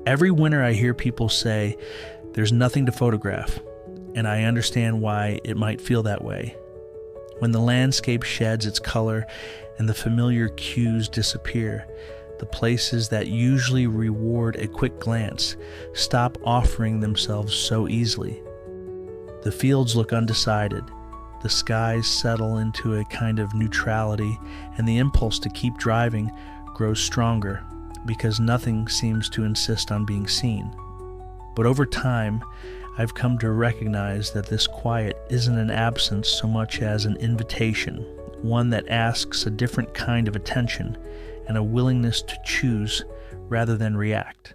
Every winter I hear people say, there's nothing to photograph, and I understand why it might feel that way. When the landscape sheds its color and the familiar cues disappear, the places that usually reward a quick glance stop offering themselves so easily. The fields look undecided, the skies settle into a kind of neutrality, and the impulse to keep driving grows stronger because nothing seems to insist on being seen. But over time, I've come to recognize that this quiet isn't an absence so much as an invitation, one that asks a different kind of attention and a willingness to choose rather than react.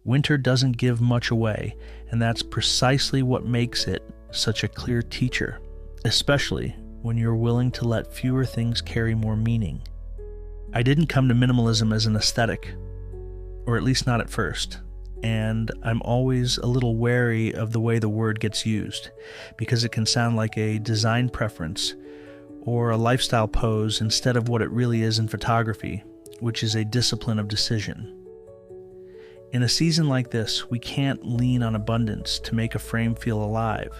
Winter doesn't give much away, and that's precisely what makes it such a clear teacher, especially when you're willing to let fewer things carry more meaning. I didn't come to minimalism as an aesthetic, or at least not at first, and I'm always a little wary of the way the word gets used, because it can sound like a design preference or a lifestyle pose instead of what it really is in photography, which is a discipline of decision. In a season like this, we can't lean on abundance to make a frame feel alive.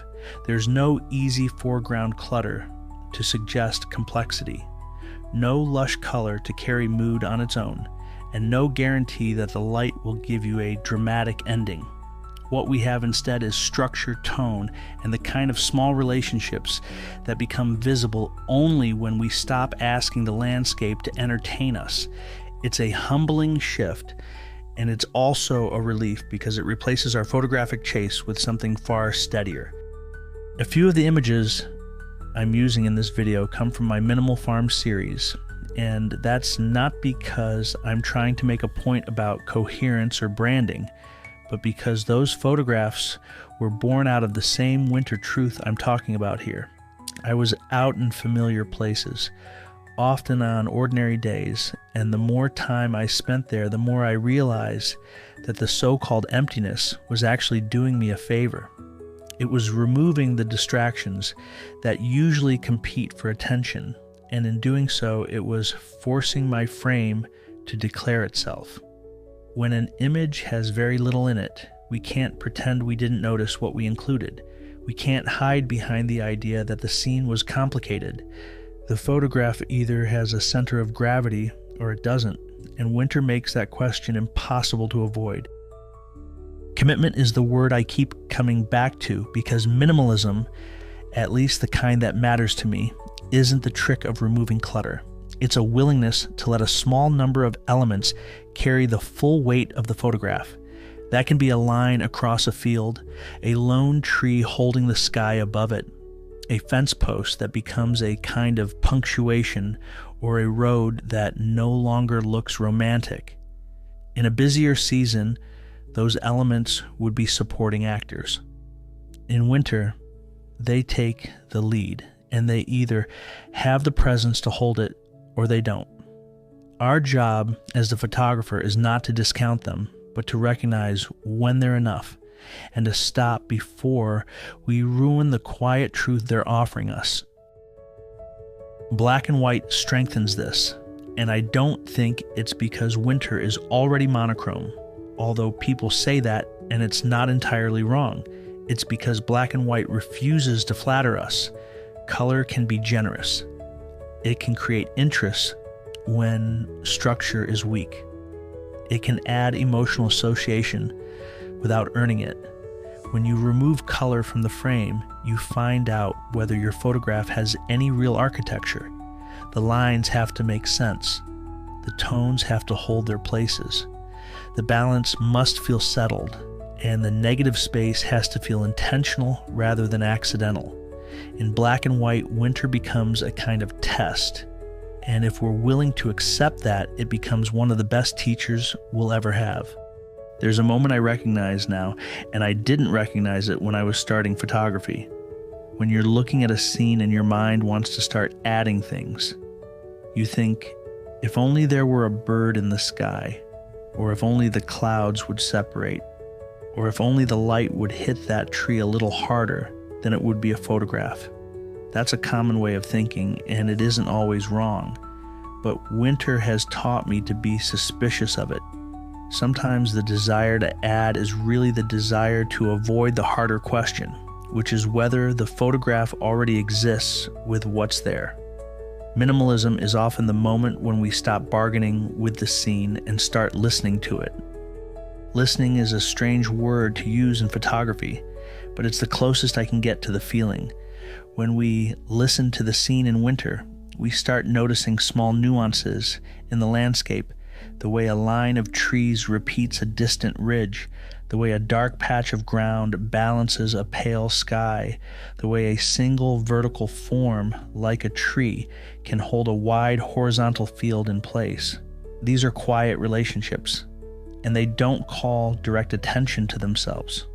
There's no easy foreground clutter to suggest complexity, no lush color to carry mood on its own, and no guarantee that the light will give you a dramatic ending. What we have instead is structure, tone, and the kind of small relationships that become visible only when we stop asking the landscape to entertain us. It's a humbling shift, and it's also a relief because it replaces our photographic chase with something far steadier. A few of the images I'm using in this video come from my Minimal Farm series, and that's not because I'm trying to make a point about coherence or branding, but because those photographs were born out of the same winter truth I'm talking about here. I was out in familiar places, often on ordinary days, and the more time I spent there, the more I realized that the so-called emptiness was actually doing me a favor. It was removing the distractions that usually compete for attention, and in doing so, it was forcing my frame to declare itself. When an image has very little in it, we can't pretend we didn't notice what we included. We can't hide behind the idea that the scene was complicated. The photograph either has a center of gravity or it doesn't, and winter makes that question impossible to avoid. Commitment is the word I keep coming back to because minimalism, at least the kind that matters to me, isn't the trick of removing clutter. It's a willingness to let a small number of elements carry the full weight of the photograph. That can be a line across a field, a lone tree holding the sky above it, a fence post that becomes a kind of punctuation, or a road that no longer looks romantic. In a busier season, those elements would be supporting actors. In winter, they take the lead, and they either have the presence to hold it or they don't. Our job as the photographer is not to discount them, but to recognize when they're enough, and to stop before we ruin the quiet truth they're offering us. Black and white strengthens this, and I don't think it's because winter is already monochrome, although people say that, and it's not entirely wrong. It's because black and white refuses to flatter us. Color can be generous. It can create interest when structure is weak. It can add emotional association without earning it. When you remove color from the frame, you find out whether your photograph has any real architecture. The lines have to make sense. The tones have to hold their places. The balance must feel settled, and the negative space has to feel intentional rather than accidental. In black and white, winter becomes a kind of test, and if we're willing to accept that, it becomes one of the best teachers we'll ever have. There's a moment I recognize now, and I didn't recognize it when I was starting photography. When you're looking at a scene and your mind wants to start adding things, you think, If only there were a bird in the sky, or if only the clouds would separate, or if only the light would hit that tree a little harder, then it would be a photograph. That's a common way of thinking, and it isn't always wrong. But winter has taught me to be suspicious of it. Sometimes the desire to add is really the desire to avoid the harder question, which is whether the photograph already exists with what's there. Minimalism is often the moment when we stop bargaining with the scene and start listening to it. Listening is a strange word to use in photography, but it's the closest I can get to the feeling. When we listen to the scene in winter, we start noticing small nuances in the landscape, the way a line of trees repeats a distant ridge, the way a dark patch of ground balances a pale sky, the way a single vertical form, like a tree, can hold a wide horizontal field in place. These are quiet relationships, and they don't call direct attention to themselves.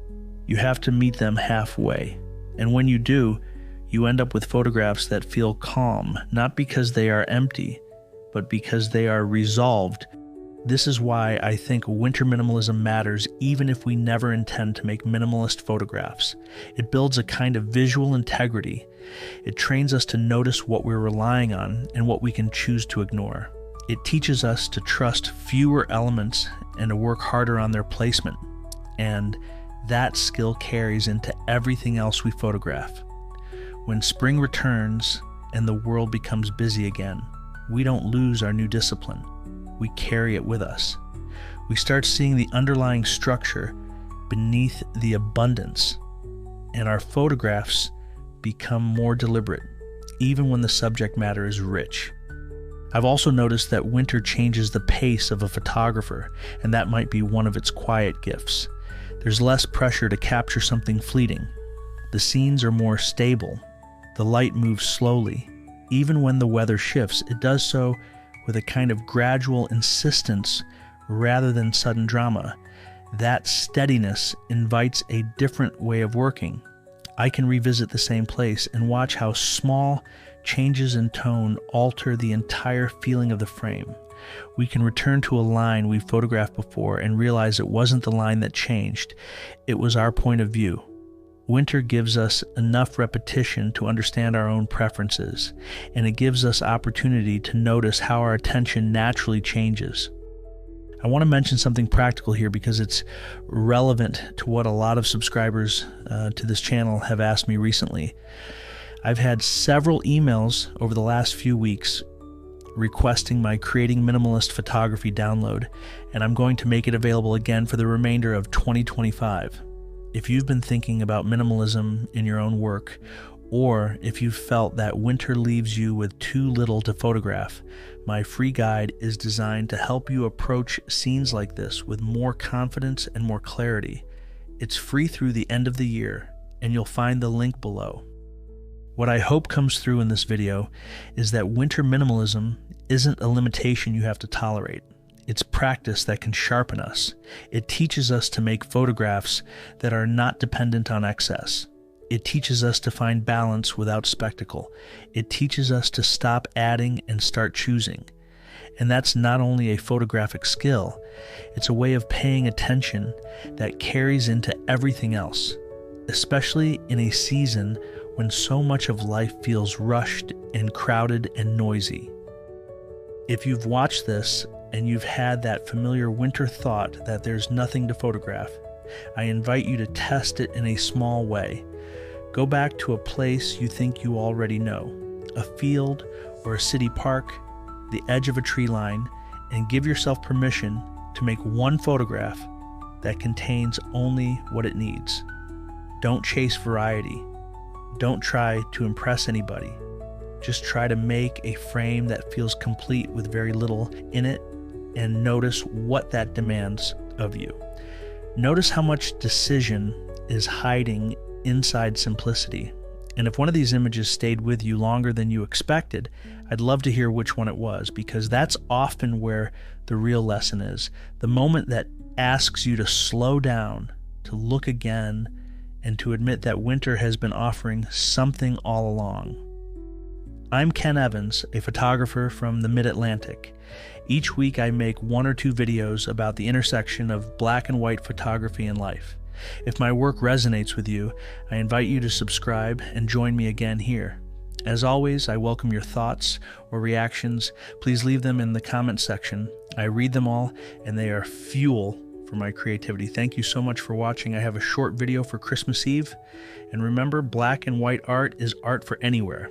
You have to meet them halfway, and when you do, you end up with photographs that feel calm, not because they are empty, but because they are resolved. This is why I think winter minimalism matters even if we never intend to make minimalist photographs. It builds a kind of visual integrity. It trains us to notice what we're relying on and what we can choose to ignore. It teaches us to trust fewer elements and to work harder on their placement. And that skill carries into everything else we photograph. When spring returns and the world becomes busy again, we don't lose our new discipline. We carry it with us. We start seeing the underlying structure beneath the abundance, and our photographs become more deliberate, even when the subject matter is rich. I've also noticed that winter changes the pace of a photographer, and that might be one of its quiet gifts. There's less pressure to capture something fleeting. The scenes are more stable. The light moves slowly. Even when the weather shifts, it does so with a kind of gradual insistence rather than sudden drama. That steadiness invites a different way of working. I can revisit the same place and watch how small changes in tone alter the entire feeling of the frame. We can return to a line we photographed before and realize it wasn't the line that changed, it was our point of view. Winter gives us enough repetition to understand our own preferences, and it gives us opportunity to notice how our attention naturally changes. I want to mention something practical here because it's relevant to what a lot of subscribers to this channel have asked me recently. I've had several emails over the last few weeks requesting my Creating Minimalist Photography download, and I'm going to make it available again for the remainder of 2025. If you've been thinking about minimalism in your own work, or if you've felt that winter leaves you with too little to photograph, my free guide is designed to help you approach scenes like this with more confidence and more clarity. It's free through the end of the year, and you'll find the link below. What I hope comes through in this video is that winter minimalism isn't a limitation you have to tolerate. It's practice that can sharpen us. It teaches us to make photographs that are not dependent on excess. It teaches us to find balance without spectacle. It teaches us to stop adding and start choosing. And that's not only a photographic skill, it's a way of paying attention that carries into everything else, especially in a season when so much of life feels rushed and crowded and noisy. If you've watched this and you've had that familiar winter thought that there's nothing to photograph, I invite you to test it in a small way. Go back to a place you think you already know, a field or a city park, the edge of a tree line, and give yourself permission to make one photograph that contains only what it needs. Don't chase variety. Don't try to impress anybody. Just try to make a frame that feels complete with very little in it, and notice what that demands of you. Notice how much decision is hiding inside simplicity. And if one of these images stayed with you longer than you expected, I'd love to hear which one it was, because that's often where the real lesson is. The moment that asks you to slow down, to look again, and to admit that winter has been offering something all along. I'm Ken Evans, a photographer from the Mid-Atlantic. Each week I make 1 or 2 videos about the intersection of black and white photography and life. If my work resonates with you, I invite you to subscribe and join me again here. As always, I welcome your thoughts or reactions. Please leave them in the comment section. I read them all, and they are fuel for my creativity. Thank you so much for watching. I have a short video for Christmas Eve. And remember, black and white art is art for anywhere.